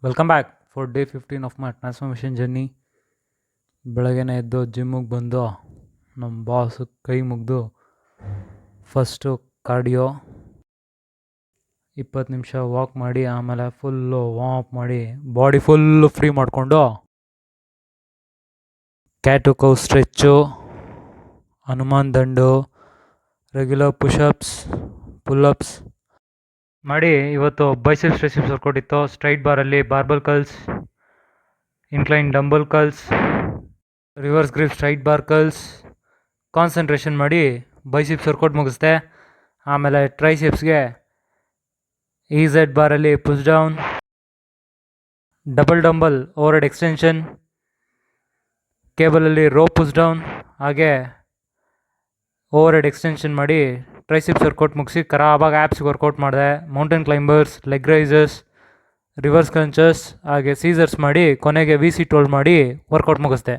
Welcome back for day 15 of my transformation journey. ಬೆಳಗ್ಗೆನೇ ಎದ್ದು ಜಿಮ್ಮಿಗೆ ಬಂದು ನಮ್ಮ ಬಾಸ್ ಕೈ ಮುಗಿದು ಫಸ್ಟು ಕಾರ್ಡಿಯೋ 20 ನಿಮಿಷ ವಾಕ್ ಮಾಡಿ, ಆಮೇಲೆ ಫುಲ್ಲು ವಾರ್ಮ್ ಅಪ್ ಮಾಡಿ ಬಾಡಿ ಫುಲ್ಲು ಫ್ರೀ ಮಾಡಿಕೊಂಡು ಕ್ಯಾಟು ಕೌ ಸ್ಟ್ರೆಚ್ಚು, ಹನುಮಾನ್ ದಂಡು, ರೆಗ್ಯುಲರ್ ಪುಷಪ್ಸ್, ಪುಲ್ಲಪ್ಸ್ ಮಾಡಿ. ಇವತ್ತು ಬೈಸೆಪ್ಸ್ ಟ್ರೈಸೆಪ್ಸ್ ವರ್ಕೌಟ್ ಇತ್ತು. ಸ್ಟ್ರೈಟ್ ಬಾರಲ್ಲಿ barbell curls, incline dumbbell curls, reverse grip straight bar curls concentration ಮಾಡಿ ಬೈಸೆಪ್ಸ್ ವರ್ಕೌಟ್ ಮುಗಿಸ್ದೆ. ಆಮೇಲೆ ಟ್ರೈಸೆಪ್ಸ್ಗೆ EZ ಬಾರಲ್ಲಿ push down, double dumbbell overhead extension, ಕೇಬಲಲ್ಲಿ ರೋಪ್ ಪುಷ್ ಡೌನ್, ಹಾಗೆ ಓವರ್ ಹೆಡ್ ಎಕ್ಸ್ಟೆನ್ಷನ್ ಮಾಡಿ ಟ್ರೈಸೆಪ್ಸ್ ವರ್ಕೌಟ್ ಮುಗಿಸಿ ಖರಾಬಾಗಿ ಆ್ಯಪ್ಸ್ಗೆ ವರ್ಕೌಟ್ ಮಾಡಿದೆ. Mountain climbers, leg raisers, reverse crunches ಹಾಗೆ ಸೀಸರ್ಸ್ ಮಾಡಿ ಕೊನೆಗೆ VC12 ಮಾಡಿ ವರ್ಕೌಟ್ ಮುಗಿಸ್ದೆ.